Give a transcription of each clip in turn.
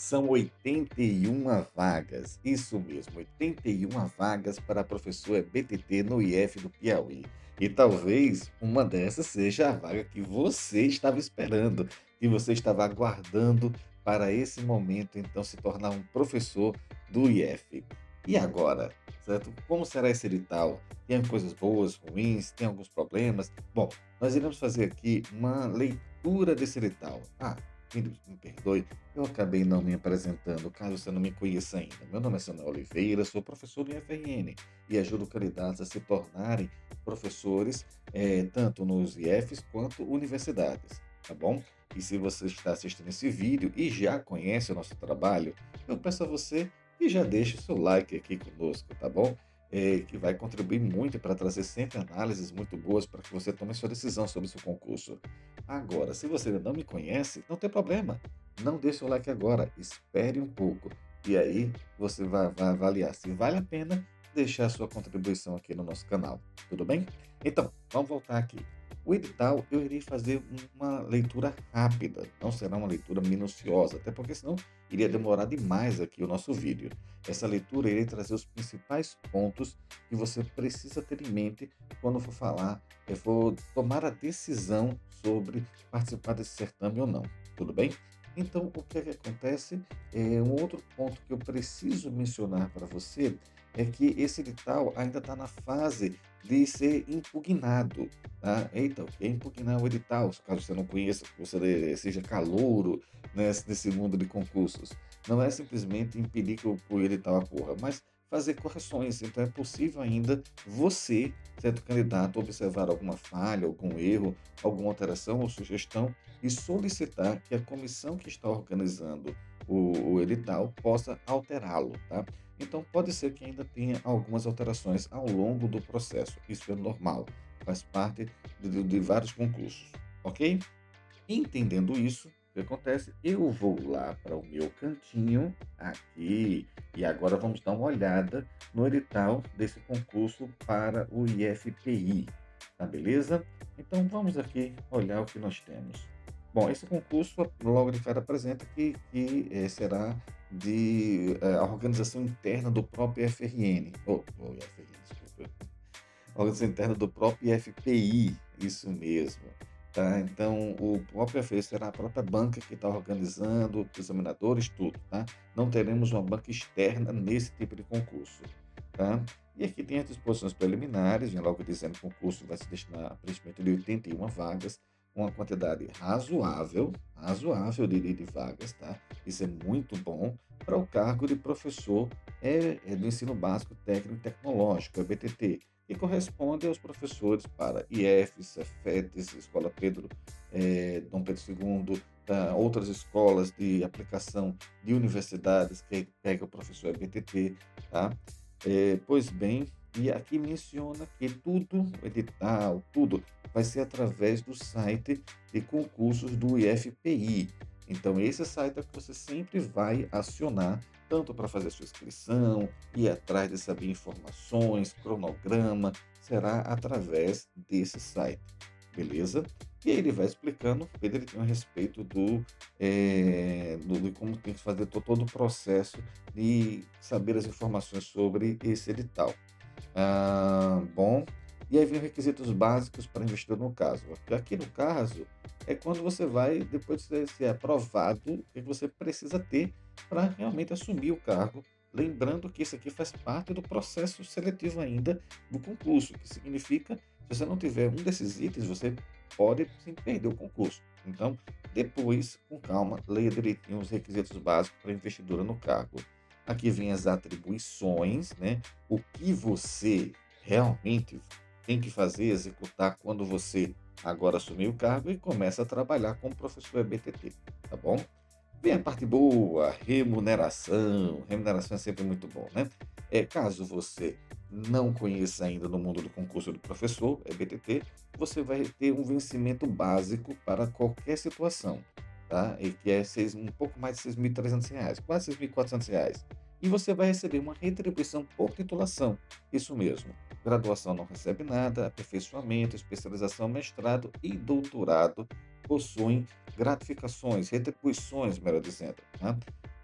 São 81 vagas, isso mesmo, 81 vagas para professor EBTT no IF do Piauí. E talvez uma dessas seja a vaga que você estava esperando, que você estava aguardando para esse momento, então, se tornar um professor do IF. E agora, certo? Como será esse edital? Tem coisas boas, ruins, tem alguns problemas? Bom, nós iremos fazer aqui uma leitura desse edital. Me perdoe, eu acabei não me apresentando, caso você não me conheça ainda. Meu nome é Samuel Oliveira, sou professor do IFRN e ajudo candidatos a se tornarem professores, tanto nos IFs quanto universidades, tá bom? E se você está assistindo esse vídeo e já conhece o nosso trabalho, eu peço a você que já deixe o seu like aqui conosco, tá bom? Que vai contribuir muito para trazer sempre análises muito boas para que você tome sua decisão sobre o seu concurso. Agora, se você ainda não me conhece, não tem problema. Não deixe o like agora, espere um pouco. E aí você vai avaliar se vale a pena deixar sua contribuição aqui no nosso canal. Tudo bem? Então, vamos voltar aqui. O edital eu irei fazer uma leitura rápida, não será uma leitura minuciosa, até porque senão iria demorar demais aqui o nosso vídeo. Essa leitura irei trazer os principais pontos que você precisa ter em mente quando for falar, for tomar a decisão sobre participar desse certame ou não. Tudo bem? Então, o que é que acontece? Um outro ponto que eu preciso mencionar para você é que esse edital ainda está na fase de ser impugnado, tá? Eita, o que é impugnar o edital? Caso você não conheça, que você seja calouro nesse mundo de concursos. Não é simplesmente impedir que o edital ocorra, mas fazer correções. Então, é possível ainda você, certo candidato, observar alguma falha, algum erro, alguma alteração ou sugestão e solicitar que a comissão que está organizando o edital possa alterá-lo, tá? Então, pode ser que ainda tenha algumas alterações ao longo do processo. Isso é normal, faz parte de vários concursos, ok? Entendendo isso, o que acontece? Eu vou lá para o meu cantinho aqui e agora vamos dar uma olhada no edital desse concurso para o IFPI, tá beleza? Então vamos aqui olhar o que nós temos. Bom, esse concurso logo de cara apresenta que será a organização interna do próprio IFRN, ou IFRN, desculpa, organização interna do próprio IFPI, isso mesmo. Tá? Então, o próprio IFPI será a própria banca que está organizando, os examinadores, tudo. Tá? Não teremos uma banca externa nesse tipo de concurso. Tá? E aqui tem as disposições preliminares, vem logo dizendo que o concurso vai se destinar a preenchimento de 81 vagas, uma quantidade razoável de vagas, tá? Isso é muito bom para o cargo de professor do ensino básico técnico e tecnológico, EBTT, que corresponde aos professores para IEFs, Cefetes, Escola Pedro, Dom Pedro II, tá? Outras escolas de aplicação de universidades que pega o professor EBTT, tá? Pois bem, e aqui menciona que tudo, o edital, tudo, vai ser através do site de concursos do IFPI. Então, esse site é que você sempre vai acionar, tanto para fazer sua inscrição, ir atrás de saber informações, cronograma, será através desse site, beleza? E aí ele vai explicando direitinho a respeito de como tem que fazer todo o processo de saber as informações sobre esse edital. Bom, e aí vem os requisitos básicos para investidor no caso. Aqui no caso, é quando você vai, depois de ser aprovado, o que você precisa ter para realmente assumir o cargo. Lembrando que isso aqui faz parte do processo seletivo ainda do concurso, que significa, se você não tiver um desses itens, você pode sim perder o concurso. Então, depois, com calma, leia direitinho os requisitos básicos para investidura no cargo. Aqui vem as atribuições, né? O que você realmente tem que fazer, executar quando você agora assumir o cargo e começa a trabalhar como professor EBTT, tá bom? Vem a parte boa, remuneração. Remuneração é sempre muito bom, né? Caso você não conheça ainda no mundo do concurso do professor, EBTT, você vai ter um vencimento básico para qualquer situação, tá? E que é um pouco mais de R$ 6.300, quase R$ 6.400. E você vai receber uma retribuição por titulação. Isso mesmo. Graduação não recebe nada, aperfeiçoamento, especialização, mestrado e doutorado possuem gratificações, retribuições, melhor dizendo, né?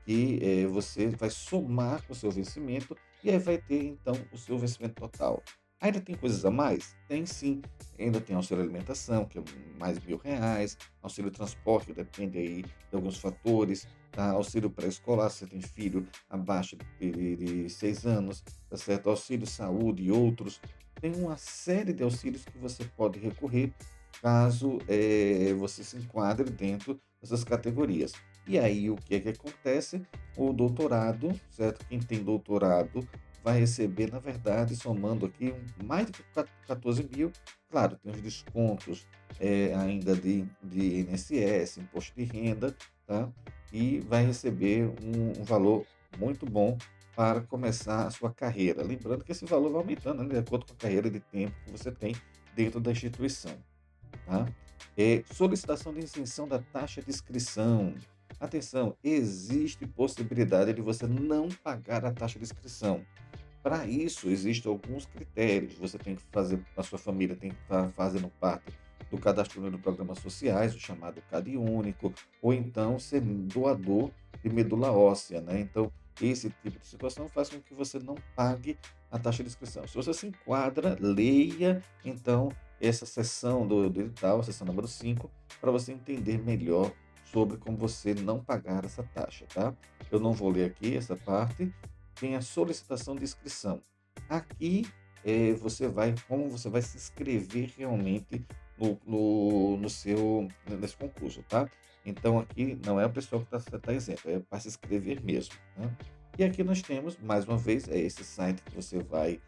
que você vai somar com o seu vencimento e aí vai ter então o seu vencimento total. Ainda tem coisas a mais? Tem sim. Ainda tem auxílio alimentação, que é mais R$ 1.000, auxílio transporte, depende aí de alguns fatores, tá? Auxílio pré-escolar, se você tem filho abaixo de 6 anos, tá certo? Auxílio saúde e outros. Tem uma série de auxílios que você pode recorrer caso você se enquadre dentro dessas categorias. E aí, o que é que acontece? O doutorado, certo? Quem tem doutorado vai receber, na verdade, somando aqui mais de 14 mil. Claro, tem os descontos ainda de INSS, imposto de renda, tá? E vai receber um valor muito bom para começar a sua carreira. Lembrando que esse valor vai aumentando, né, de acordo com a carreira de tempo que você tem dentro da instituição. Tá? Solicitação de isenção da taxa de inscrição. Atenção, existe possibilidade de você não pagar a taxa de inscrição. Para isso, existem alguns critérios. Você tem que fazer, a sua família tem que estar fazendo parte do cadastro único do programas sociais, o chamado CadÚnico, ou então ser doador de medula óssea, né? Então, esse tipo de situação faz com que você não pague a taxa de inscrição. Se você se enquadra, leia, então, essa seção do edital, a seção número 5, para você entender melhor sobre como você não pagar essa taxa, tá? Eu não vou ler aqui essa parte, tem a solicitação de inscrição. Aqui você vai, como você vai se inscrever realmente no seu, nesse concurso, tá? Então aqui não é a pessoa que está isento, é para se inscrever mesmo, né? E aqui nós temos, mais uma vez, é esse site que você vai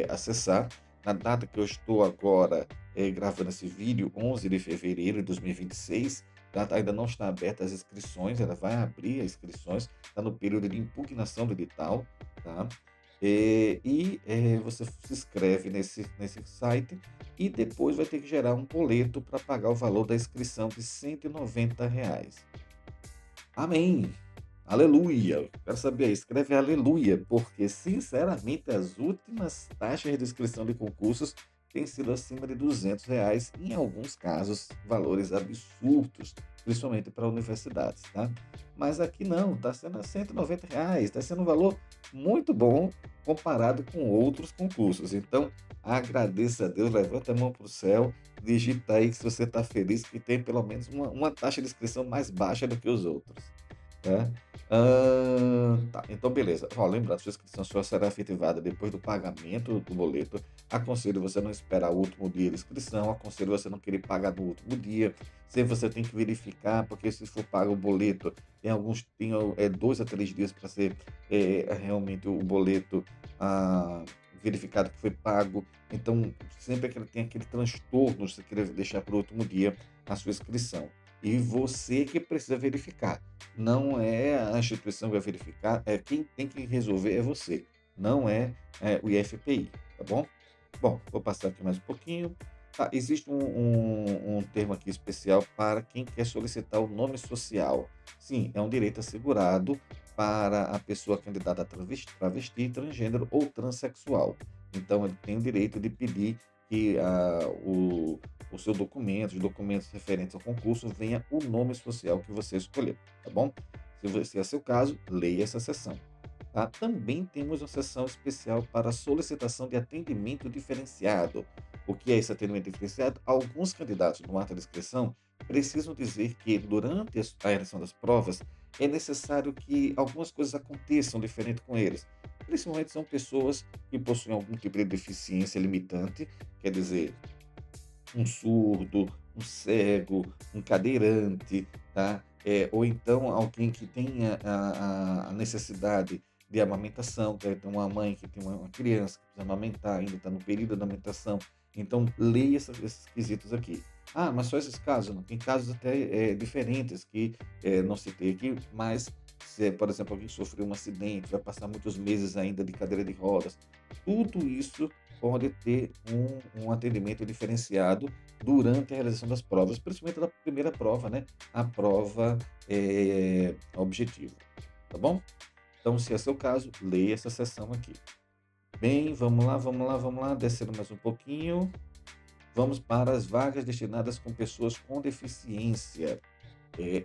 acessar. Na data que eu estou agora gravando esse vídeo, 11 de fevereiro de 2026, tá? Ainda não está aberta as inscrições, ela vai abrir as inscrições, está no período de impugnação do edital, tá? Você se inscreve nesse site e depois vai ter que gerar um boleto para pagar o valor da inscrição de R$ 190. Amém! Aleluia! Quero saber aí, escreve aleluia, porque sinceramente as últimas taxas de inscrição de concursos têm sido acima de R$ 200, em alguns casos valores absurdos, principalmente para universidades, tá? Mas aqui não, está sendo R$ 190, está sendo um valor muito bom comparado com outros concursos. Então, agradeça a Deus, levanta a mão para o céu, digita aí se você está feliz que tem pelo menos uma taxa de inscrição mais baixa do que os outros. Né? Tá, então beleza. Ó, lembrando, sua inscrição só será efetivada depois do pagamento do boleto. Aconselho você não esperar o último dia de inscrição, aconselho você não querer pagar no último dia. Sempre você tem que verificar, porque se for pago o boleto, tem 2 a 3 dias para ser realmente o boleto verificado que foi pago. Então, sempre tem aquele transtorno, se você querer deixar para o último dia a sua inscrição. E você que precisa verificar. Não é a instituição que vai verificar, quem tem que resolver é você, não o IFPI, tá bom? Bom, vou passar aqui mais um pouquinho. Tá, existe um termo aqui especial para quem quer solicitar o nome social. Sim, é um direito assegurado para a pessoa candidata a travesti, transgênero ou transexual. Então, ele tem o direito de pedir que o seu documento, os documentos referentes ao concurso, venha o nome social que você escolheu, tá bom? Se é seu caso, leia essa seção. Tá? Também temos uma seção especial para solicitação de atendimento diferenciado. O que é esse atendimento diferenciado? Alguns candidatos no ato de inscrição precisam dizer que durante a realização das provas é necessário que algumas coisas aconteçam diferente com eles. Principalmente são pessoas que possuem algum tipo de deficiência limitante, quer dizer, um surdo, um cego, um cadeirante, tá? Ou então alguém que tenha a necessidade de amamentação, que tem uma mãe que tem uma criança que precisa amamentar, ainda está no período da amamentação. Então, leia esses quesitos aqui. Ah, mas só esses casos? Não, tem casos até diferentes que não citei aqui, mas se, por exemplo, alguém sofreu um acidente, vai passar muitos meses ainda de cadeira de rodas, tudo isso pode ter um atendimento diferenciado durante a realização das provas, principalmente da primeira prova, né? A prova objetiva, tá bom? Então, se é seu caso, leia essa seção aqui. Bem, vamos lá, vamos lá, vamos lá, descendo mais um pouquinho. Vamos para as vagas destinadas com pessoas com deficiência.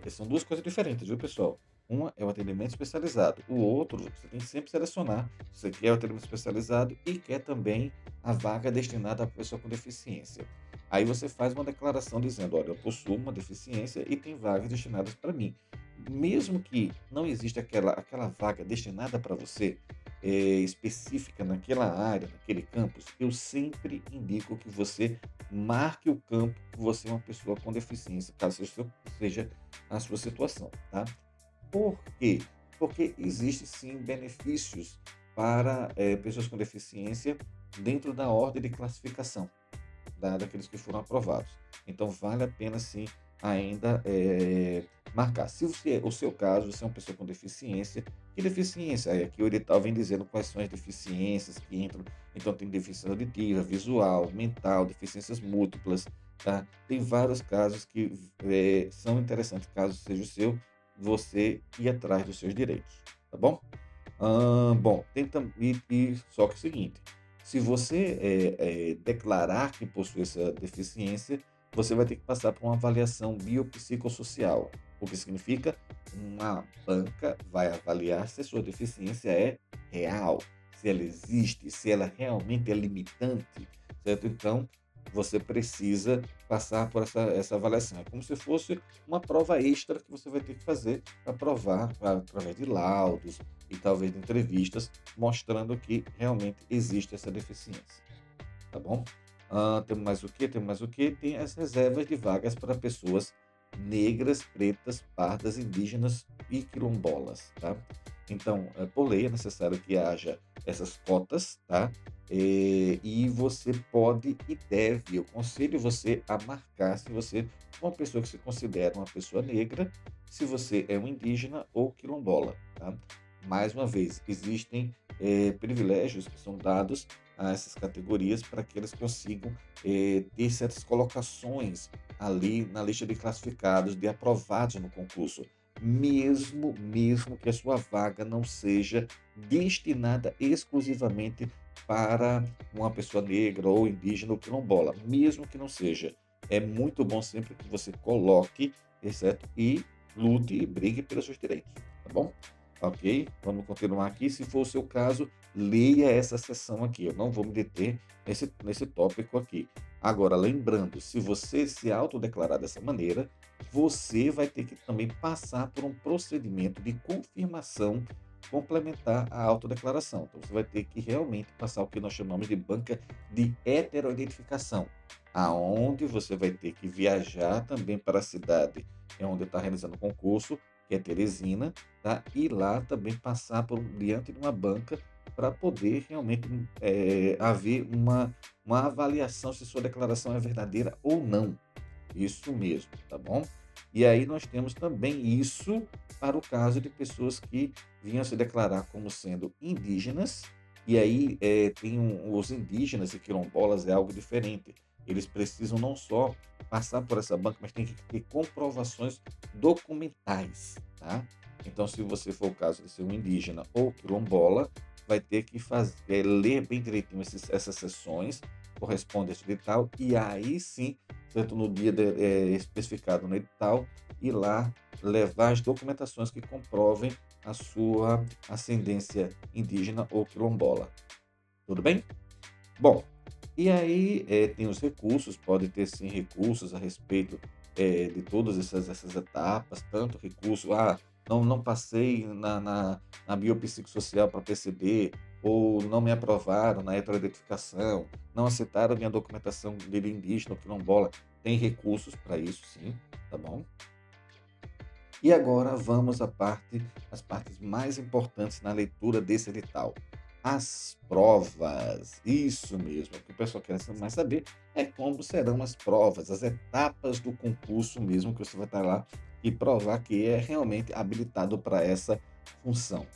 São duas coisas diferentes, viu, pessoal? Uma é o atendimento especializado, o outro você tem que sempre selecionar se você quer o atendimento especializado e quer também a vaga destinada à pessoa com deficiência. Aí você faz uma declaração dizendo: "Olha, eu possuo uma deficiência e tem vagas destinadas para mim". Mesmo que não exista aquela vaga destinada para você, específica naquela área, naquele campus, eu sempre indico que você marque o campo que você é uma pessoa com deficiência, caso seja a sua situação, tá? Por quê? Porque existe sim benefícios para, pessoas com deficiência dentro da ordem de classificação daqueles que foram aprovados. Então vale a pena sim ainda marcar. Se você, o seu caso, você é uma pessoa com deficiência, que deficiência? É que o edital vem dizendo quais são as deficiências que entram. Então tem deficiência auditiva, visual, mental, deficiências múltiplas, tá? Tem vários casos que são interessantes, caso seja o seu, você ir atrás dos seus direitos, tá bom? Bom, tem só que é o seguinte, se você, declarar que possui essa deficiência, você vai ter que passar por uma avaliação biopsicossocial, o que significa uma banca vai avaliar se a sua deficiência é real, se ela existe, se ela realmente é limitante, certo? Então, você precisa passar por essa avaliação. É como se fosse uma prova extra que você vai ter que fazer para provar, através de laudos e talvez de entrevistas, mostrando que realmente existe essa deficiência, tá bom? Temos mais o quê? Temos mais o quê? Tem as reservas de vagas para pessoas negras, pretas, pardas, indígenas e quilombolas, tá? Então, por lei é necessário que haja essas cotas, tá? E você pode e deve, eu aconselho você a marcar se você é uma pessoa que se considera uma pessoa negra, se você é um indígena ou quilombola, tá? Mais uma vez, existem privilégios que são dados a essas categorias para que eles consigam ter certas colocações ali na lista de classificados, de aprovados no concurso, mesmo que a sua vaga não seja destinada exclusivamente para uma pessoa negra ou indígena ou quilombola, mesmo que não seja. É muito bom sempre que você coloque, certo? E lute e brigue pelos seus direitos, tá bom? Ok? Vamos continuar aqui. Se for o seu caso, leia essa seção aqui. Eu não vou me deter nesse tópico aqui. Agora, lembrando, se você se autodeclarar dessa maneira, você vai ter que também passar por um procedimento de confirmação complementar à autodeclaração. Então, você vai ter que realmente passar o que nós chamamos de banca de heteroidentificação, aonde você vai ter que viajar também para a cidade onde está realizando o concurso, que é Teresina, tá? E lá também passar diante de uma banca para poder realmente haver uma avaliação se sua declaração é verdadeira ou não. Isso mesmo, tá bom? E aí nós temos também isso para o caso de pessoas que vinham se declarar como sendo indígenas, e aí tem os indígenas e quilombolas é algo diferente. Eles precisam não só passar por essa banca, mas tem que ter comprovações documentais, tá? Então, se você for o caso de ser um indígena ou quilombola, vai ter que ler bem direitinho essas sessões, corresponde a esse edital, e aí sim, certo, no dia especificado no edital, ir lá levar as documentações que comprovem a sua ascendência indígena ou quilombola. Tudo bem? Bom, e aí tem os recursos, pode ter sim recursos a respeito de todas essas etapas, tanto recurso, não passei na biopsicossocial para PCD, ou não me aprovaram na heteroidentificação, não aceitaram minha documentação de indígena ou quilombola. Tem recursos para isso, sim, tá bom? E agora vamos às partes mais importantes na leitura desse edital. As provas. Isso mesmo. O que o pessoal quer mais saber é como serão as provas, as etapas do concurso mesmo, que você vai estar lá e provar que é realmente habilitado para essa função.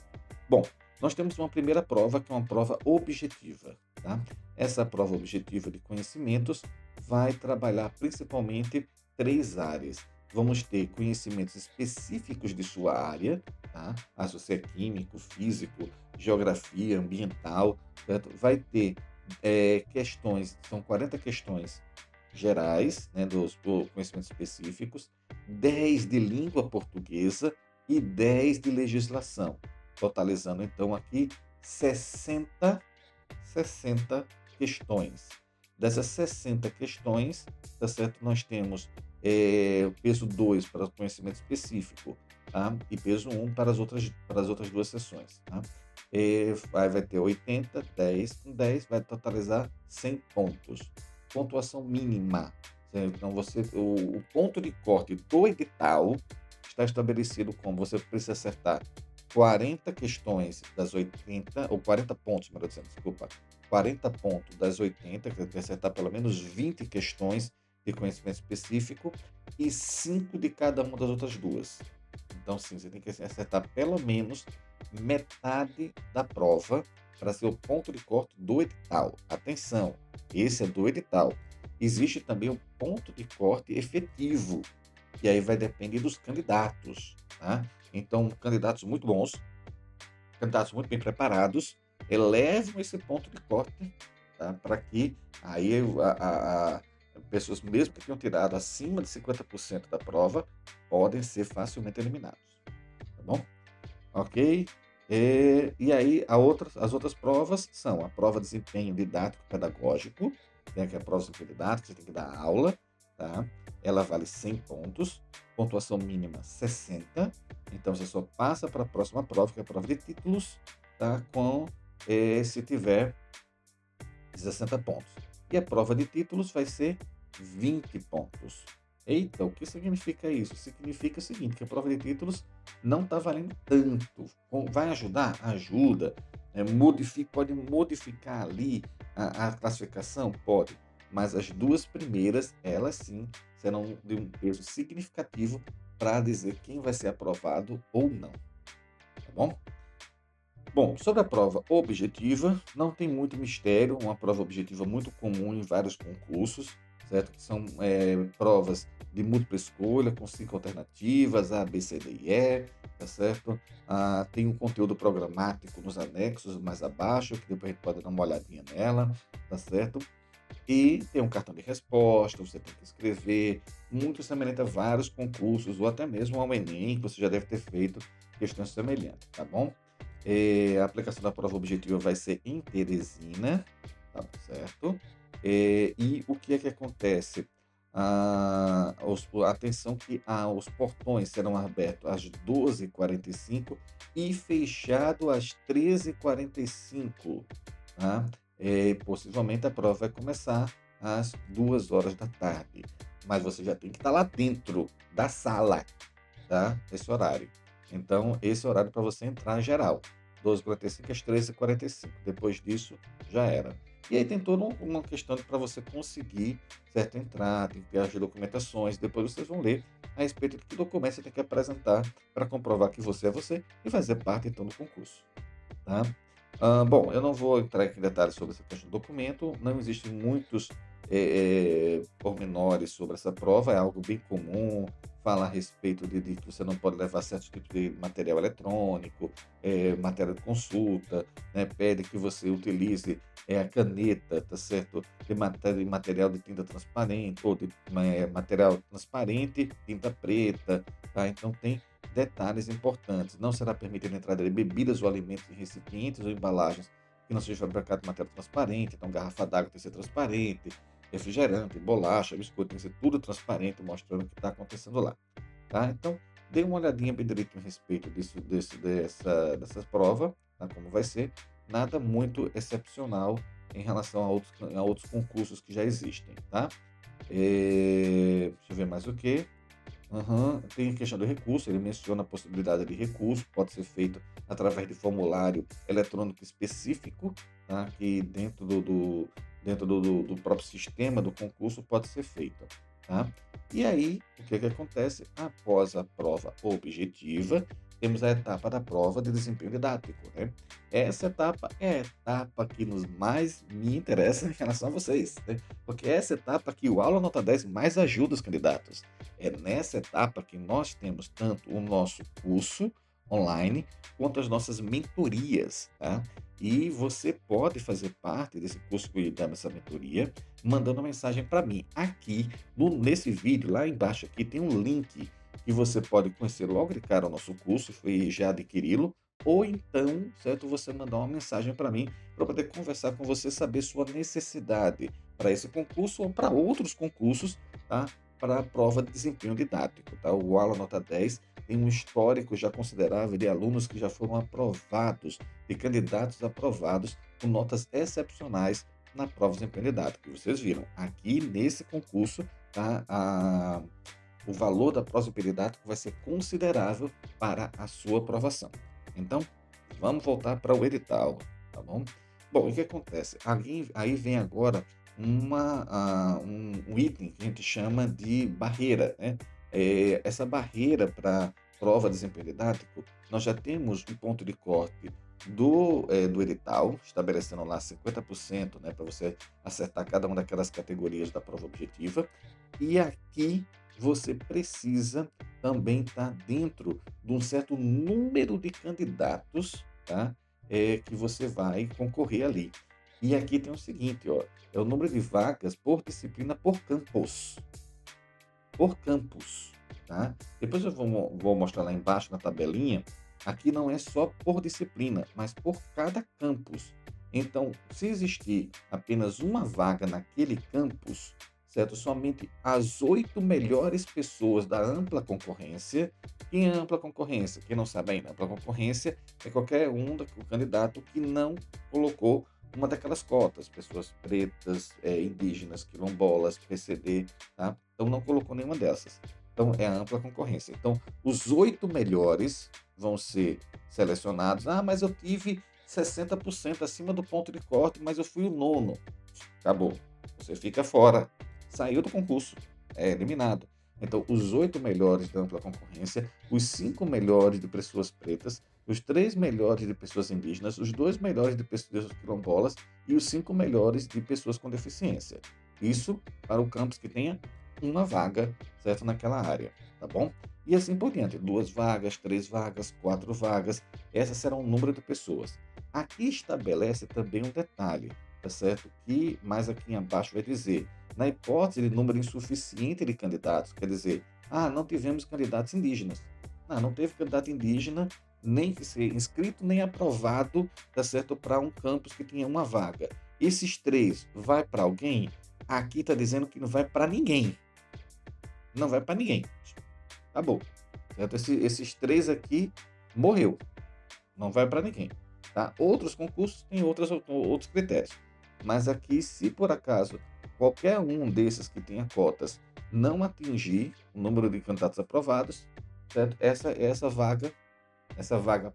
Bom, nós temos uma primeira prova, que é uma prova objetiva, tá? Essa prova objetiva de conhecimentos vai trabalhar principalmente três áreas. Vamos ter conhecimentos específicos de sua área, tá? Se você é químico, físico, geografia, ambiental, certo? Vai ter questões, são 40 questões gerais, né, dos conhecimentos específicos, 10 de língua portuguesa e 10 de legislação, totalizando então aqui 60 60 questões. Dessas 60 questões, tá certo? Nós temos o peso 2 para o conhecimento específico, tá? E peso um para as outras duas sessões, tá? Vai ter 80, 10 com 10 vai totalizar 100 pontos. Pontuação mínima. Certo? Então, o ponto de corte do edital está estabelecido como você precisa acertar 40 questões das 80, ou 40 pontos, melhor dizendo, desculpa, 40 pontos das 80, que tem que acertar pelo menos 20 questões de conhecimento específico e 5 de cada uma das outras duas. Então, sim, você tem que acertar pelo menos metade da prova para ser o ponto de corte do edital. Atenção, esse é do edital. Existe também o ponto de corte efetivo, que aí vai depender dos candidatos, tá? Então, candidatos muito bem preparados, elevam esse ponto de corte, tá? Para que aí pessoas, mesmo que tenham tirado acima de 50% da prova, podem ser facilmente eliminados, tá bom? Ok? E aí, as outras provas são a prova de desempenho didático pedagógico, né, que é a prova de desempenho didático, você tem que dar aula, tá? Ela vale 100 pontos, pontuação mínima 60, então você só passa para a próxima prova, que é a prova de títulos, tá? Se tiver 60 pontos. E a prova de títulos vai ser 20 pontos. Eita, o que significa isso? Significa o seguinte, que a prova de títulos não está valendo tanto. Vai ajudar? Ajuda. Pode modificar ali a classificação? Pode. Mas as duas primeiras, elas sim, serão de um peso significativo para dizer quem vai ser aprovado ou não. Tá bom? Bom, sobre a prova objetiva, não tem muito mistério, uma prova objetiva muito comum em vários concursos, certo? Que são provas de múltipla escolha, com 5 alternativas, A, B, C, D e E, tá certo? Tem um conteúdo programático nos anexos mais abaixo, que depois a gente pode dar uma olhadinha nela, tá certo? E tem um cartão de resposta, você tem que escrever, muito semelhante a vários concursos, ou até mesmo ao Enem, que você já deve ter feito questões semelhantes, tá bom? A aplicação da prova objetiva vai ser em Teresina, tá certo? E o que é que acontece? Atenção que os portões serão abertos às 12h45 e fechado às 13h45, tá? Possivelmente a prova vai começar às 2 horas da tarde, mas você já tem que estar lá dentro da sala, tá? Esse horário. Então, esse é o horário para você entrar geral. 12h45 às 13h45. Depois disso, já era. E aí tem toda uma questão para você conseguir, certo, entrar, tem que ter as documentações, depois vocês vão ler a respeito de que documento você tem que apresentar para comprovar que você é você e fazer parte, então, do concurso, tá? Bom, eu não vou entrar aqui em detalhes sobre essa questão do documento, não existem muitos pormenores sobre essa prova, é algo bem comum, fala a respeito de que você não pode levar certos tipos de material eletrônico, matéria de consulta, né, pede que você utilize a caneta, tá certo? De material de tinta transparente, ou de material transparente, tinta preta, tá? Então tem detalhes importantes. Não será permitida a entrada de bebidas ou alimentos em recipientes ou embalagens que não seja fabricado de matéria transparente. Então, garrafa d'água tem que ser transparente, refrigerante, bolacha, biscoito tem que ser tudo transparente, mostrando o que está acontecendo lá. Tá? Então, dê uma olhadinha bem direito a respeito dessa prova, tá? Como vai ser. Nada muito excepcional em relação a outros concursos que já existem. Tá? Deixa eu ver mais o que. Tem a questão do recurso, ele menciona a possibilidade de recurso, pode ser feito através de formulário eletrônico específico, tá? Que dentro do próprio sistema do concurso pode ser feito, tá? E aí, o que que acontece? Após a prova objetiva, temos a etapa da prova de desempenho didático, né? Essa etapa é a etapa que mais me interessa em relação a vocês, né? Porque é essa etapa que o Aula Nota 10 mais ajuda os candidatos. É nessa etapa que nós temos tanto o nosso curso online quanto as nossas mentorias, tá? E você pode fazer parte desse curso que dá essa mentoria, mandando mensagem para mim. Aqui, nesse vídeo, lá embaixo aqui, tem um link que você pode conhecer logo de cara o nosso curso e já adquiri-lo, ou então, certo, você mandar uma mensagem para mim, para poder conversar com você, saber sua necessidade para esse concurso ou para outros concursos, tá? Para a prova de desempenho didático, tá? O Aula Nota 10 tem um histórico já considerável de alunos que já foram aprovados, de candidatos aprovados com notas excepcionais na prova de desempenho didático. E vocês viram, aqui nesse concurso, tá? O valor da prova de desempenho didático vai ser considerável para a sua aprovação. Então, vamos voltar para o edital, tá bom? Bom, o que acontece? Aí vem agora um item que a gente chama de barreira, né? Essa barreira para prova de desempenho didático, nós já temos um ponto de corte do edital, estabelecendo lá 50%, né, para você acertar cada uma daquelas categorias da prova objetiva. E aqui você precisa também estar dentro de um certo número de candidatos, tá? Que você vai concorrer ali. E aqui tem o seguinte, ó, é o número de vagas por disciplina por campus, tá? Depois eu vou mostrar lá embaixo na tabelinha, aqui não é só por disciplina, mas por cada campus. Então, se existir apenas uma vaga naquele campus, certo? Somente as 8 melhores pessoas da ampla concorrência. Quem é ampla concorrência? Quem não sabe ainda, ampla concorrência é qualquer o candidato que não colocou uma daquelas cotas, pessoas pretas, indígenas, quilombolas, PCD, tá? Então não colocou nenhuma dessas. Então é a ampla concorrência. Então os 8 melhores vão ser selecionados. Ah, mas eu tive 60% acima do ponto de corte, mas eu fui o nono. Acabou. Você fica fora. Saiu do concurso. É eliminado. Então, os 8 melhores da ampla concorrência, os 5 melhores de pessoas pretas, os 3 melhores de pessoas indígenas, os 2 melhores de pessoas quilombolas e os 5 melhores de pessoas com deficiência. Isso para o campus que tenha uma vaga, certo, naquela área, tá bom? E assim por diante, 2 vagas, 3 vagas, 4 vagas, essas serão o número de pessoas. Aqui estabelece também um detalhe, tá certo? Que mais aqui abaixo vai dizer, na hipótese de número insuficiente de candidatos, quer dizer, não tivemos candidatos indígenas. Não teve candidato indígena, nem que ser inscrito, nem aprovado, tá certo? Para um campus que tinha uma vaga. Esses 3 vai para alguém? Aqui está dizendo que não vai para ninguém. Não vai para ninguém. Acabou. Certo? Esses 3 aqui morreu. Não vai para ninguém. Tá? Outros concursos têm outros critérios. Mas aqui, se por acaso qualquer um desses que tenha cotas não atingir o número de candidatos aprovados, certo? Essa vaga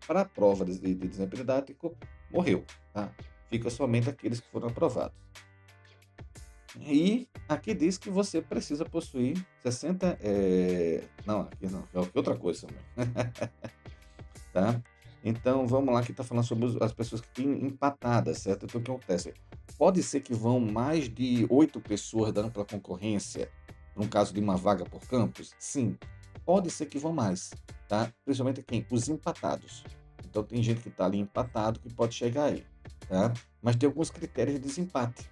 para a prova de desempenho didático morreu, tá? Fica somente aqueles que foram aprovados. E aqui diz que você precisa possuir 60. Não, aqui não, é outra coisa também. Tá? Então vamos lá, que está falando sobre as pessoas que têm empatadas, certo? Então o que acontece? Pode ser que vão mais de 8 pessoas da ampla concorrência, no caso de uma vaga por campus? Sim, pode ser que vão mais, tá? Principalmente quem? Os empatados. Então tem gente que está ali empatado que pode chegar aí, tá? Mas tem alguns critérios de desempate.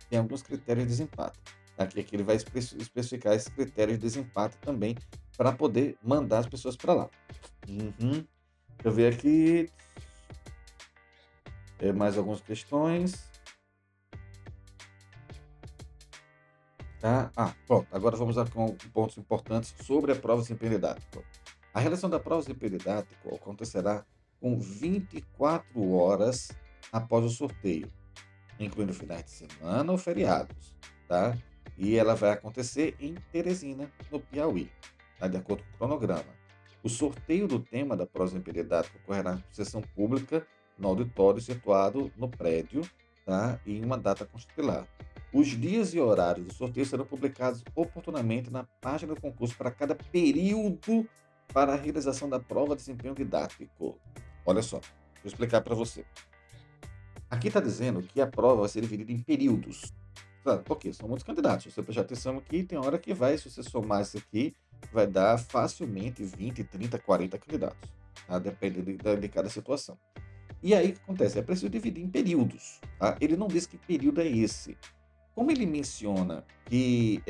Tem alguns critérios de desempate. Aqui ele vai especificar esses critérios de desempate também para poder mandar as pessoas para lá. Uhum. Deixa eu ver aqui. Mais algumas questões. Tá? Pronto. Agora vamos lá com pontos importantes sobre a prova de desempenho didático. A realização da prova de desempenho didático acontecerá com 24 horas após o sorteio, incluindo finais de semana ou feriados, tá? E ela vai acontecer em Teresina, no Piauí, tá? De acordo com o cronograma. O sorteio do tema da prova de desempenho didático ocorrerá em sessão pública no auditório situado no prédio, tá? E em uma data constitucional. Os dias e horários do sorteio serão publicados oportunamente na página do concurso para cada período para a realização da prova de desempenho didático. Olha só, vou explicar para você. Aqui está dizendo que a prova vai ser dividida em períodos. Claro, porque são muitos candidatos. Se você prestar atenção aqui, tem hora que vai, se você somar isso aqui, vai dar facilmente 20, 30, 40 candidatos. Tá? Depende de cada situação. E aí o que acontece? É preciso dividir em períodos. Tá? Ele não diz que período é esse. Como ele menciona que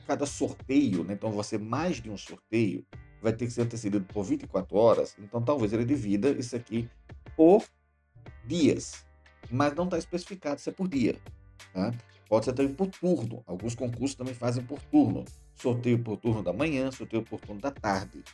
cada sorteio, né, então vai ser mais de um sorteio, vai ter que ser antecedido por 24 horas, então talvez ele divida isso aqui por dias, mas não está especificado se é por dia, tá? Pode ser também por turno. Alguns concursos também fazem por turno. Sorteio por turno da manhã, sorteio por turno da tarde.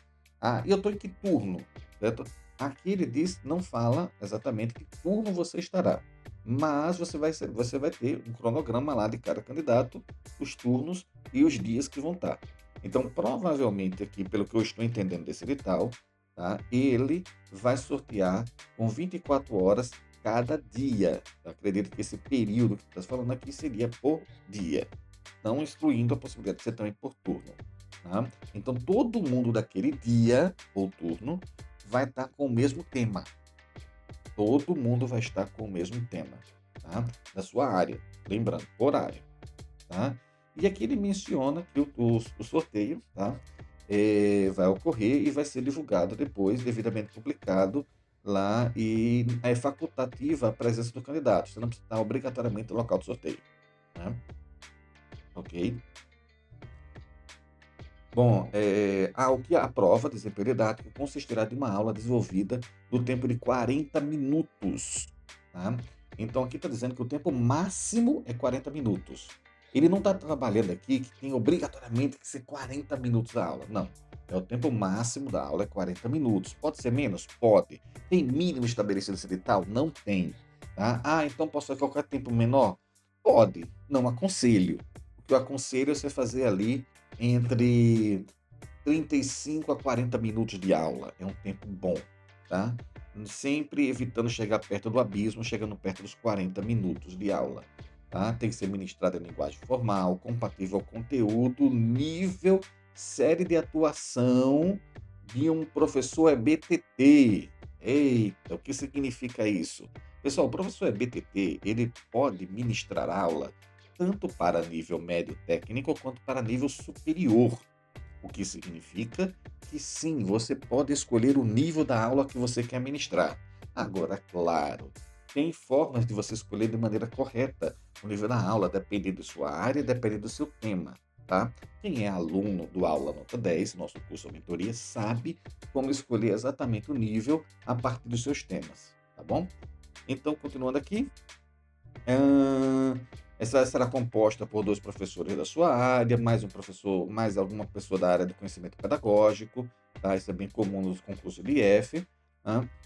Ah, e eu estou em que turno? Certo? Aqui ele diz, não fala exatamente que turno você estará, mas você vai ter um cronograma lá de cada candidato, os turnos e os dias que vão estar. Então, provavelmente aqui, pelo que eu estou entendendo desse edital, tá? Ele vai sortear com 24 horas cada dia. Eu acredito que esse período que tu está falando aqui seria por dia, não excluindo a possibilidade de ser também por turno. Tá? Então, todo mundo daquele dia ou turno vai estar com o mesmo tema. Todo mundo vai estar com o mesmo tema, tá? Da sua área. Lembrando, horário. Tá? E aqui ele menciona que o sorteio, tá? Vai ocorrer e vai ser divulgado depois, devidamente publicado lá, e é facultativa a presença do candidato. Você não precisa estar obrigatoriamente no local do sorteio, né? Ok? Bom, o que a prova de desempenho didático consistirá de uma aula desenvolvida no tempo de 40 minutos, tá? Então aqui está dizendo que o tempo máximo é 40 minutos. Ele não está trabalhando aqui que tem obrigatoriamente que ser 40 minutos da aula. Não. É o tempo máximo da aula é 40 minutos. Pode ser menos? Pode. Tem mínimo estabelecido esse edital? Não tem. Tá? Ah, então posso fazer qualquer tempo menor? Pode. Não aconselho. O que eu aconselho é você fazer ali entre 35 a 40 minutos de aula. É um tempo bom, tá? Sempre evitando chegar perto do abismo, chegando perto dos 40 minutos de aula, tá? Tem que ser ministrado em linguagem formal, compatível ao conteúdo, nível, série de atuação de um professor EBTT. Eita, o que significa isso? Pessoal, o professor EBTT, ele pode ministrar aula tanto para nível médio técnico quanto para nível superior. O que significa que sim, você pode escolher o nível da aula que você quer ministrar. Agora, claro, tem formas de você escolher de maneira correta o nível da aula, dependendo de sua área, dependendo do seu tema, tá? Quem é aluno do Aula Nota 10, nosso curso de mentoria, sabe como escolher exatamente o nível a partir dos seus temas, tá bom? Então, continuando aqui, Hã, essa será composta por 2 professores da sua área, mais um professor mais alguma pessoa da área do conhecimento pedagógico, tá, isso é bem comum nos concursos de IF,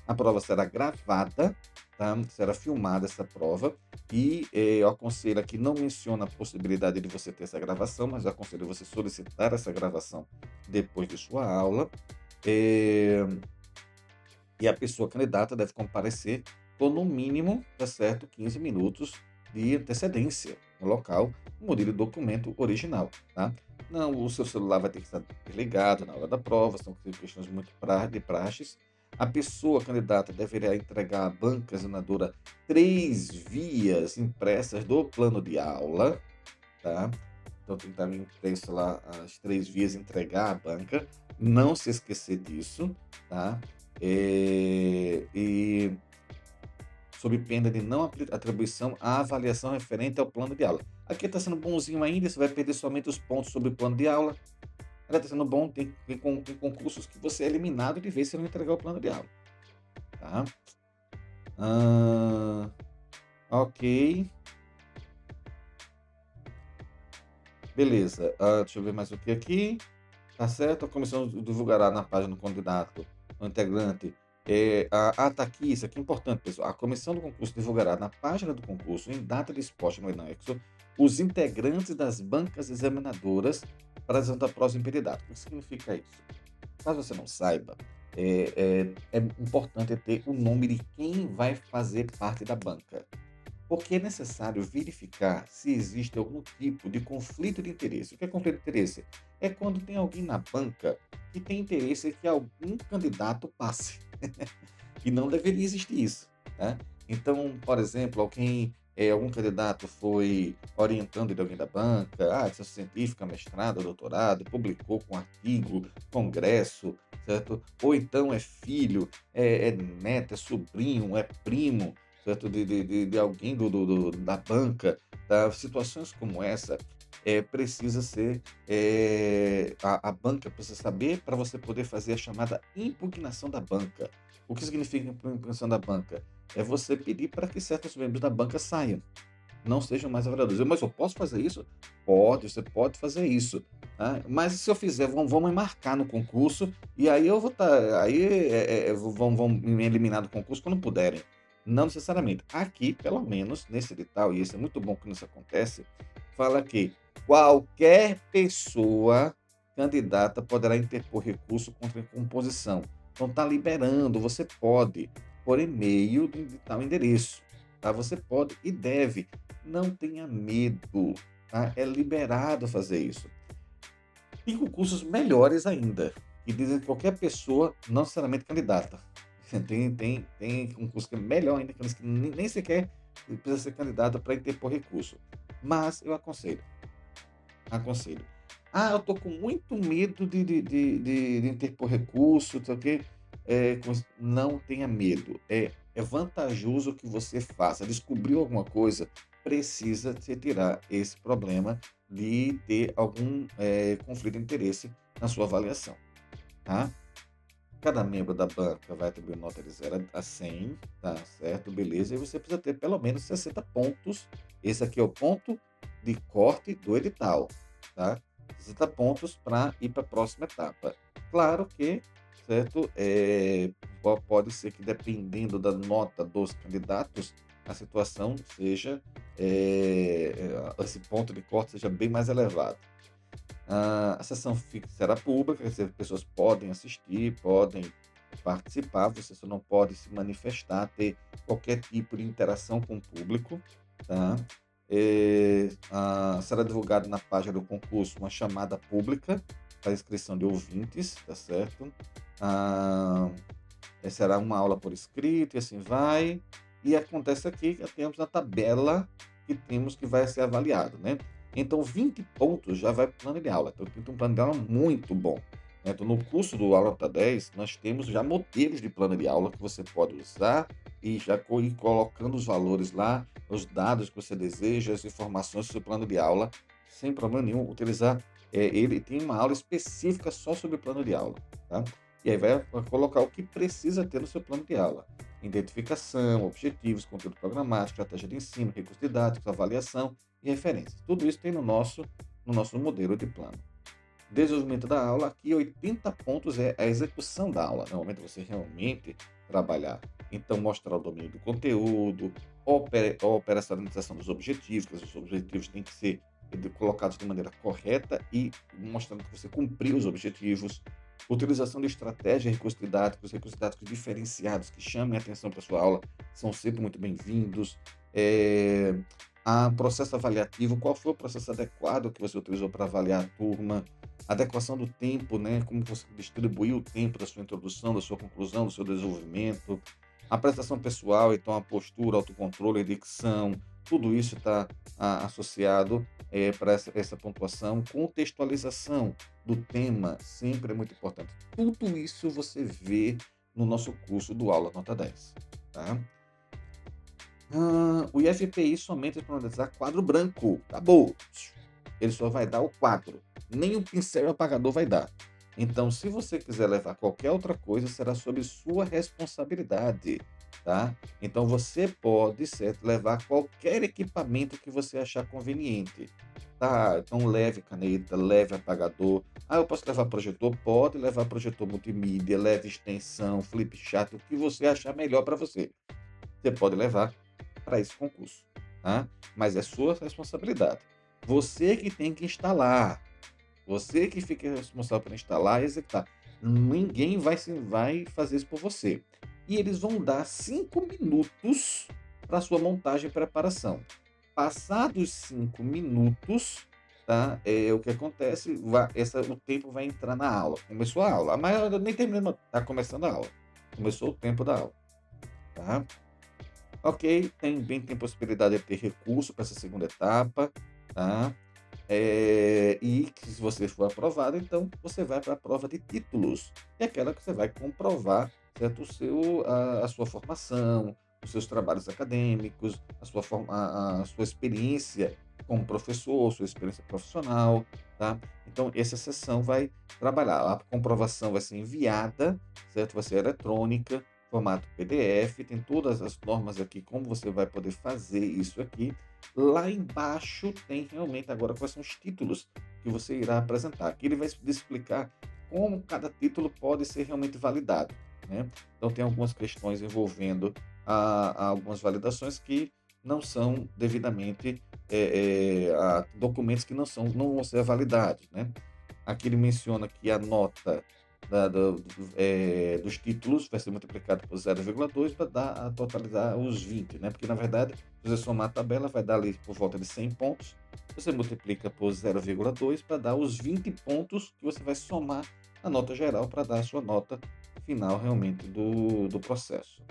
a prova será gravada, tá, será filmada essa prova e, eu aconselho aqui não menciona a possibilidade de você ter essa gravação, mas eu aconselho você solicitar essa gravação depois de sua aula. Eh e a pessoa candidata deve comparecer com no mínimo, tá certo, 15 minutos de antecedência no local, no modelo de documento original, tá? Não, o seu celular vai ter que estar ligado na hora da prova, são questões muito de praxes. A pessoa candidata deverá entregar à banca examinadora 3 vias impressas do plano de aula, tá? Então tem que estar impresso lá as 3 vias, entregar à banca, não se esquecer disso, tá? E sob pena de não atribuição à avaliação referente ao plano de aula. Aqui está sendo bonzinho ainda, você vai perder somente os pontos sobre o plano de aula. Ela está sendo bom, tem concursos que você é eliminado de vez se não entregar o plano de aula, tá? Ah, ok, beleza. Deixa eu ver mais o que aqui. Tá certo? A comissão divulgará na página do candidato, o integrante. Tá aqui, isso aqui é importante, pessoal. A comissão do concurso divulgará na página do concurso, em data disposta no anexo, os integrantes das bancas examinadoras para apresentar a prova imperidade. O que significa isso? Caso você não saiba, é importante ter o nome de quem vai fazer parte da banca. Porque é necessário verificar se existe algum tipo de conflito de interesse. O que é conflito de interesse? É quando tem alguém na banca que tem interesse que algum candidato passe. E não deveria existir isso, né? Então, por exemplo, algum candidato foi orientando de alguém da banca, licença científica, mestrado, doutorado, publicou com artigo, congresso, certo? Ou então é filho, é neto, é sobrinho, é primo, certo? De alguém da banca, tá? Situações como essa precisa ser, a banca precisa saber para você poder fazer a chamada impugnação da banca. O que significa impugnação da banca? É você pedir para que certos membros da banca saiam, não sejam mais avaliadores. Mas eu posso fazer isso? Pode, você pode fazer isso, tá. Mas se eu fizer, vão me marcar no concurso, e aí eu vou estar aí, vão me eliminar do concurso quando puderem. Não necessariamente. Aqui, pelo menos, nesse edital, e isso é muito bom quando isso acontece, fala que qualquer pessoa candidata poderá interpor recurso contra a composição. Então está liberando, você pode, por e-mail de tal endereço, tá. Você pode e deve. Não tenha medo, tá? É liberado fazer isso. Tem concursos melhores ainda, que dizem que qualquer pessoa, não necessariamente candidata. Tem concurso que é melhor ainda, que nem sequer precisa ser candidata para interpor recurso. Mas eu aconselho. Ah, eu tô com muito medo de interpor recurso, não sei o quê. Não tenha medo. É vantajoso que você faça. Descobriu alguma coisa, precisa se tirar esse problema de ter algum conflito de interesse na sua avaliação, tá? Cada membro da banca vai atribuir nota de 0 a 100, tá certo? Beleza. E você precisa ter pelo menos 60 pontos. Esse aqui é o ponto de corte do edital, tá? 60 pontos para ir para a próxima etapa. Claro que, certo? Pode ser que, dependendo da nota dos candidatos, a situação seja, esse ponto de corte seja bem mais elevado. A sessão será pública, quer dizer, as pessoas podem assistir, podem participar, você só não pode se manifestar, ter qualquer tipo de interação com o público, tá? Será divulgado na página do concurso uma chamada pública para inscrição de ouvintes, tá certo? Ah, será uma aula por escrito e assim vai. E acontece aqui que temos a tabela que temos que vai ser avaliado, né? Então, 20 pontos já vai para o plano de aula. Então, tem um plano de aula muito bom, né? Então, no curso do Aula Nota 10, nós temos já modelos de plano de aula que você pode usar e já ir colocando os valores lá, os dados que você deseja, as informações do seu plano de aula, sem problema nenhum. Utilizar, ele tem uma aula específica só sobre o plano de aula, tá? E aí vai colocar o que precisa ter no seu plano de aula: identificação, objetivos, conteúdo programático, estratégia de ensino, recursos didáticos, avaliação e referências. Tudo isso tem no nosso modelo de plano. Desenvolvimento da aula, aqui 80 pontos é a execução da aula, no momento você realmente trabalhar. Então, mostrar o domínio do conteúdo, a operacionalização dos objetivos, que os objetivos têm que ser colocados de maneira correta e mostrando que você cumpriu os objetivos. Utilização de estratégia, recursos didáticos diferenciados que chamem a atenção para a sua aula, são sempre muito bem-vindos. Eh, Processo avaliativo, qual foi o processo adequado que você utilizou para avaliar a turma? Adequação do tempo, né? Como você distribuiu o tempo da sua introdução, da sua conclusão, do seu desenvolvimento. Apresentação pessoal, então a postura, autocontrole, a dicção, tudo isso está associado para essa pontuação. Contextualização do tema sempre é muito importante. Tudo isso você vê no nosso curso do Aula Nota 10, tá? O IFPI somente disponibilizar quadro branco. Acabou. Ele só vai dar o quadro. Nem o pincel e o apagador vai dar. Então, se você quiser levar qualquer outra coisa, será sob sua responsabilidade, tá? Então, você pode, certo, levar qualquer equipamento que você achar conveniente, tá? Então, leve caneta, leve apagador. Ah, eu posso levar projetor? Pode levar projetor multimídia, leve extensão, flip chart, o que você achar melhor para você. Você pode levar para esse concurso, tá? Mas é sua responsabilidade. Você que tem que instalar, você que fica responsável por instalar e executar. Ninguém vai fazer isso por você. E eles vão dar 5 minutos para sua montagem e preparação. Passados 5 minutos, tá? O que acontece, o tempo vai entrar na aula. Começou a aula, mas eu nem terminou, tá começando a aula. Começou o tempo da aula, tá? Ok, tem possibilidade de ter recurso para essa segunda etapa, tá? E que, se você for aprovado, então você vai para a prova de títulos, que é aquela que você vai comprovar, certo, a sua formação, os seus trabalhos acadêmicos, a sua experiência como professor, sua experiência profissional, tá? Então, essa sessão vai trabalhar. A comprovação vai ser enviada, certo? Vai ser eletrônica, formato PDF, tem todas as normas aqui, como você vai poder fazer isso aqui. Lá embaixo tem realmente agora quais são os títulos que você irá apresentar. Aqui ele vai explicar como cada título pode ser realmente validado, né? Então, tem algumas questões envolvendo algumas validações que não são devidamente documentos que não vão ser validados, né? Aqui ele menciona que a nota dos títulos vai ser multiplicada por 0,2 para dar a totalizar os 20, né? Porque na verdade, se você somar a tabela, vai dar ali por volta de 100 pontos. Você multiplica por 0,2 para dar os 20 pontos que você vai somar na nota geral para dar a sua nota final realmente do processo.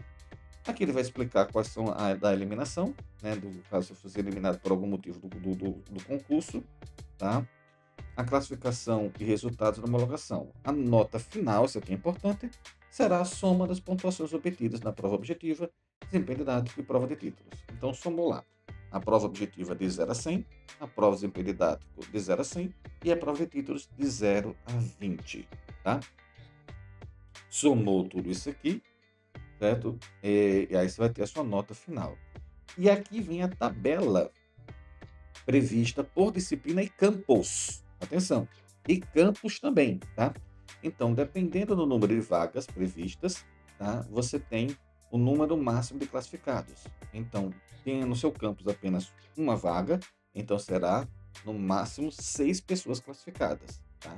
Aqui ele vai explicar quais são a da eliminação, né, do caso você fosse eliminado por algum motivo do concurso, tá? A classificação e resultados da homologação. A nota final, isso aqui é importante, será a soma das pontuações obtidas na prova objetiva, desempenho didático e prova de títulos. Então, somou lá. A prova objetiva de 0 a 100, a prova de desempenho didático de 0 a 100 e a prova de títulos de 0 a 20, tá? Somou tudo isso aqui, certo? E aí você vai ter a sua nota final. E aqui vem a tabela prevista por disciplina e campus. Atenção, e campus também, tá? Então, dependendo do número de vagas previstas, tá? Você tem o número máximo de classificados. Então, tem no seu campus apenas uma vaga, então será no máximo 6 pessoas classificadas, tá?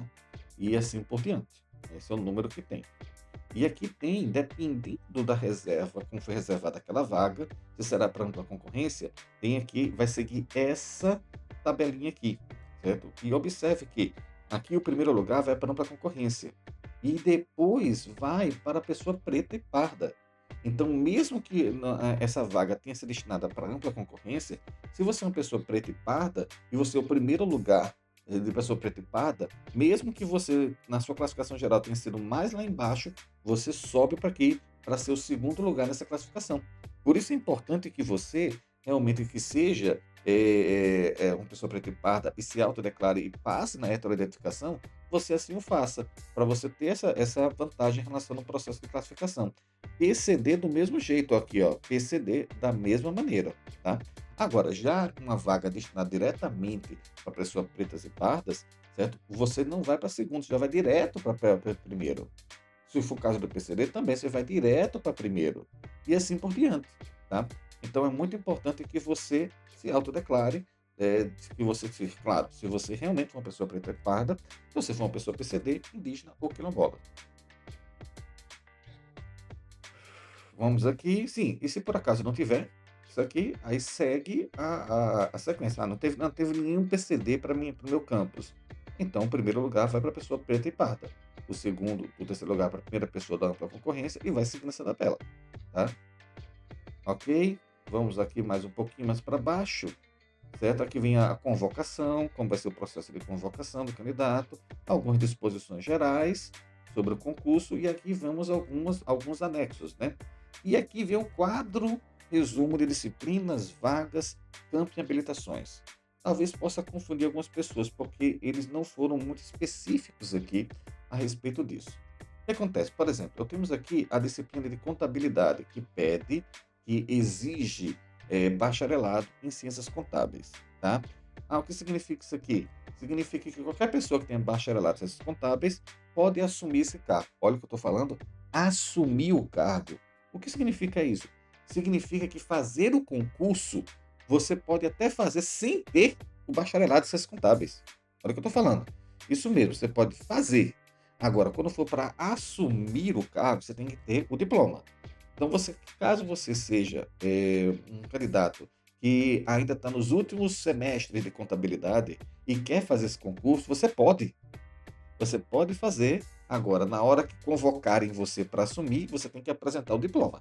E assim por diante. Esse é o número que tem. E aqui tem, dependendo da reserva, como foi reservada aquela vaga, se será para ampla concorrência, tem aqui, vai seguir essa tabelinha aqui, certo? E observe que aqui o primeiro lugar vai para ampla concorrência e depois vai para a pessoa preta e parda. Então, mesmo que essa vaga tenha sido destinada para ampla concorrência, se você é uma pessoa preta e parda e você é o primeiro lugar de pessoa preta e parda, mesmo que você, na sua classificação geral, tenha sido mais lá embaixo, você sobe para aqui, para ser o segundo lugar nessa classificação. Por isso é importante que você, realmente, que seja uma pessoa preta e parda e se autodeclare e passe na heteroidentificação, você assim o faça, para você ter essa vantagem em relação ao processo de classificação. PCD do mesmo jeito aqui, ó, PCD da mesma maneira, tá? Agora, já uma vaga destinada diretamente para pessoas pretas e pardas, certo? Você não vai para segundo, você já vai direto para primeiro. Se for o caso do PCD, também você vai direto para primeiro. E assim por diante, tá? Então é muito importante que você se autodeclare, que você, claro, se você realmente for uma pessoa preta e parda, se você for uma pessoa PCD, indígena ou quilombola. Vamos aqui, sim. E se por acaso não tiver, isso aqui, aí segue a sequência. Ah, não teve nenhum PCD para mim, para o meu campus. Então, o primeiro lugar vai para a pessoa preta e parda. O terceiro lugar para a primeira pessoa da ampla concorrência e vai seguindo essa tabela, tá? Ok? Vamos aqui mais um pouquinho mais para baixo, certo? Aqui vem a convocação, como vai ser o processo de convocação do candidato, algumas disposições gerais sobre o concurso e aqui vemos alguns anexos, né? E aqui vem o quadro resumo de disciplinas, vagas, campos e habilitações. Talvez possa confundir algumas pessoas, porque eles não foram muito específicos aqui a respeito disso. O que acontece? Por exemplo, eu temos aqui a disciplina de contabilidade, que exige bacharelado em ciências contábeis, tá? Ah, o que significa isso aqui? Significa que qualquer pessoa que tenha bacharelado em ciências contábeis pode assumir esse cargo. Olha o que eu estou falando, assumir o cargo. O que significa isso? Significa que fazer o concurso você pode até fazer sem ter o bacharelado em ciências contábeis. Olha o que eu estou falando. Isso mesmo, você pode fazer. Agora, quando for para assumir o cargo, você tem que ter o diploma. Então, caso você seja um candidato que ainda está nos últimos semestres de contabilidade e quer fazer esse concurso, você pode. Você pode fazer. Agora, na hora que convocarem você para assumir, você tem que apresentar o diploma,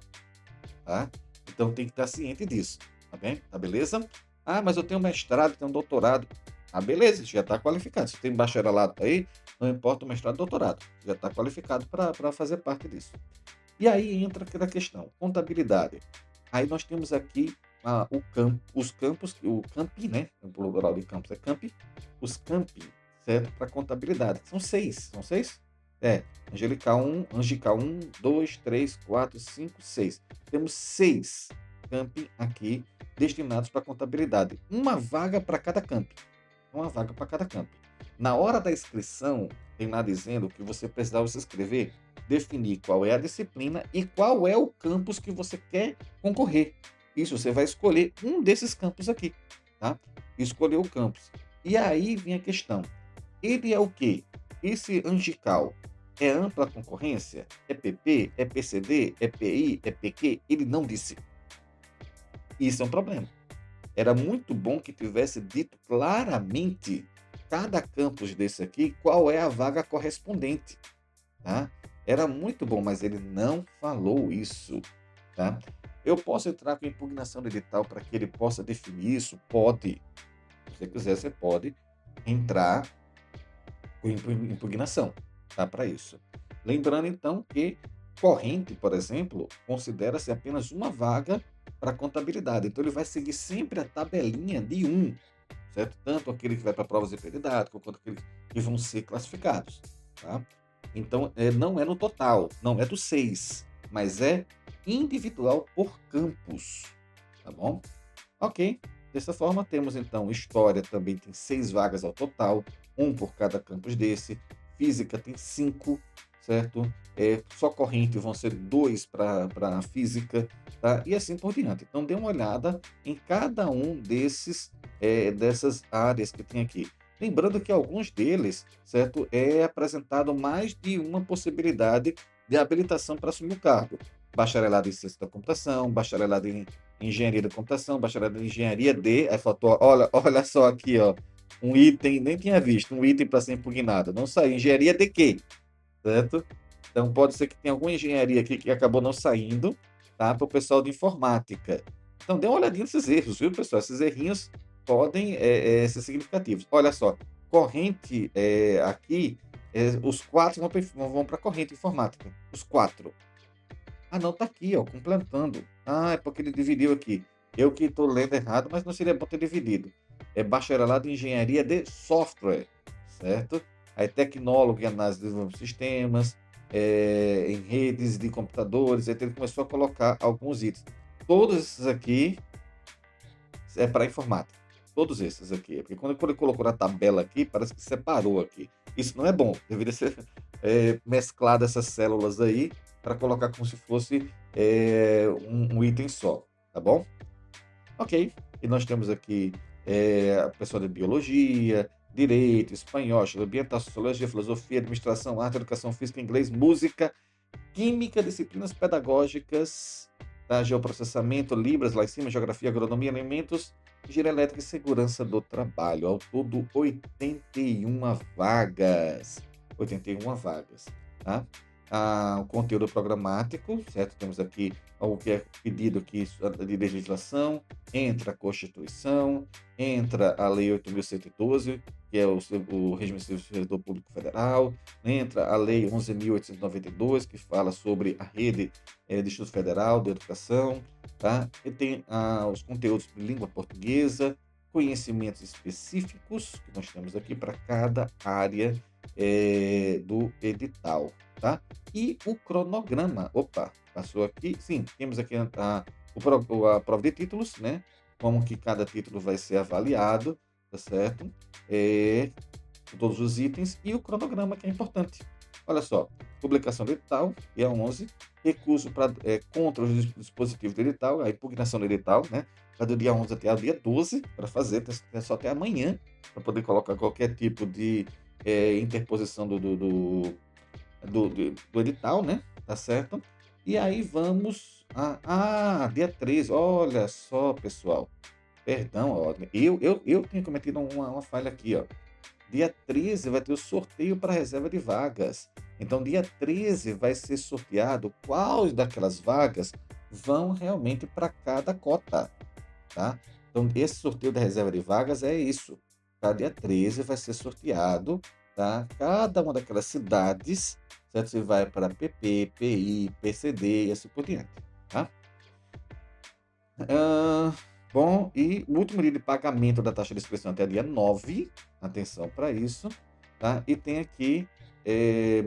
tá? Então, tem que estar ciente disso, tá bem? Tá beleza? Ah, mas eu tenho mestrado, tenho doutorado. Ah, beleza, já está qualificado. Se tem bacharelado aí, não importa o mestrado, doutorado, já está qualificado para fazer parte disso. E aí entra aquela questão, contabilidade. Aí nós temos aqui os campos, o campi, né? O plural de campos é campi, os campi, certo? Para contabilidade. São seis, são seis? É, Angelical um, 2, 3, 4, 5, 6. Temos seis campi aqui destinados para contabilidade. Uma vaga para cada campi. Uma vaga para cada campo. Na hora da inscrição, tem lá dizendo que você precisava se inscrever, definir qual é a disciplina e qual é o campus que você quer concorrer. Isso, você vai escolher um desses campos aqui, tá? Escolher o campus. E aí vem a questão. Ele é o quê? Esse Angical é ampla concorrência? É PP? É PCD? É PI? É PQ? Ele não disse. Isso é um problema. Era muito bom que tivesse dito claramente cada campus desse aqui qual é a vaga correspondente, tá? Era muito bom, mas ele não falou isso, tá? Eu posso entrar com impugnação do edital para que ele possa definir isso? Pode. Se você quiser, você pode entrar com impugnação, tá? Para isso. Lembrando, então, que corrente, por exemplo, considera-se apenas uma vaga para contabilidade. Então, ele vai seguir sempre a tabelinha de um, certo? Tanto aquele que vai para provas de periodidática, quanto aqueles que vão ser classificados, tá? Então, não é no total, não é do 6, mas é individual por campus, tá bom? Ok. Dessa forma, temos então História também tem 6 vagas ao total, um por cada campus desse. Física tem 5, certo? Só corrente vão ser 2 para Física, tá? E assim por diante. Então, dê uma olhada em cada um dessas áreas que tem aqui. Lembrando que alguns deles, certo, é apresentado mais de uma possibilidade de habilitação para assumir o cargo. Bacharelado em Ciência da Computação, bacharelado em Engenharia da Computação, bacharelado em Engenharia de. Aí faltou, olha só aqui, ó. Um item, nem tinha visto, um item para ser impugnado. Não saiu. Engenharia de quê? Certo? Então pode ser que tenha alguma engenharia aqui que acabou não saindo, tá? Para o pessoal de informática. Então dê uma olhadinha nesses erros, viu, pessoal? Esses errinhos podem ser significativos. Olha só, corrente aqui, os 4 vão para corrente informática. Os 4. Ah, não, tá aqui, ó, completando. Ah, é porque ele dividiu aqui. Eu que estou lendo errado, mas não seria bom ter dividido. É bacharelado em engenharia de software, certo? Aí tecnólogo em análise de desenvolvimento de sistemas, em redes de computadores, aí ele começou a colocar alguns itens. Todos esses aqui é para informática. Todos esses aqui. Porque quando ele colocou na tabela aqui, parece que separou aqui. Isso não é bom. Deveria ser mesclado essas células aí para colocar como se fosse um item só. Tá bom? Ok. E nós temos aqui a pessoa de biologia, direito, espanhol, ambiental, sociologia, filosofia, administração, arte, educação física, inglês, música, química, disciplinas pedagógicas, tá? Geoprocessamento, Libras lá em cima, geografia, agronomia, alimentos, engenharia elétrica e segurança do trabalho. Ao todo, 81 vagas. 81 vagas, tá? O conteúdo programático, certo? Temos aqui o que é pedido aqui de legislação, entra a Constituição, entra a Lei 8.112, que é o Regime Civil do Servidor Público Federal, entra a Lei 11.892, que fala sobre a rede do Instituto Federal de Educação, tá? E tem os conteúdos de língua portuguesa, conhecimentos específicos que nós temos aqui para cada área do edital, tá? E o cronograma, opa, passou aqui, sim, temos aqui a prova de títulos, né? Como que cada título vai ser avaliado, tá certo? Todos os itens e o cronograma, que é importante. Olha só, publicação do edital, dia 11, recurso contra os dispositivos do edital, a impugnação do edital, né? Vai do dia 11 até o dia 12 para fazer, só até amanhã, para poder colocar qualquer tipo de interposição do edital, né? Tá certo? E aí vamos dia 13, olha só, pessoal. Perdão, ó, eu tenho cometido uma falha aqui, ó. Dia 13 vai ter o sorteio para reserva de vagas. Então, dia 13 vai ser sorteado quais daquelas vagas vão realmente para cada cota, tá? Então, esse sorteio da reserva de vagas é isso. Tá? Dia 13 vai ser sorteado, tá? Cada uma daquelas cidades, certo? Você vai para PP, PI, PCD e assim por diante, tá? Bom, e o último dia de pagamento da taxa de inscrição até dia 9, atenção para isso, tá? E tem aqui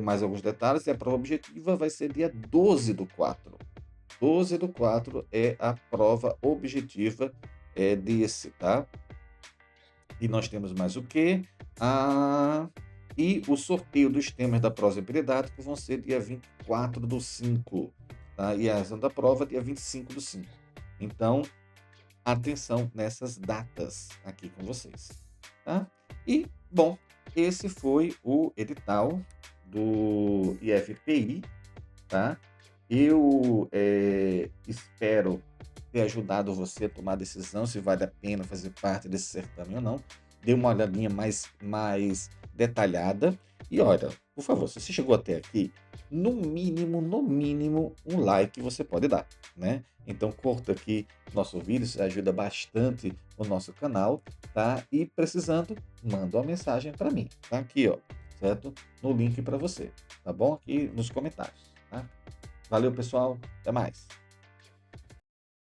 mais alguns detalhes, e a prova objetiva vai ser dia 12/4. 12/4 é a prova objetiva desse, tá? E nós temos mais o quê? Ah, e o sorteio dos temas da prova que vão ser dia 24/5, tá? E a ação da prova dia 25/5. Então, atenção nessas datas aqui com vocês, tá? E, bom, esse foi o edital do IFPI, tá? Eu espero ter ajudado você a tomar a decisão se vale a pena fazer parte desse certame ou não. Dê uma olhadinha mais detalhada. E olha, por favor, se você chegou até aqui, no mínimo, um like você pode dar, né? Então curta aqui nosso vídeo, isso ajuda bastante o nosso canal, tá? E precisando, manda uma mensagem para mim, tá aqui, ó, certo? No link para você, tá bom? Aqui nos comentários, tá? Valeu, pessoal. Até mais.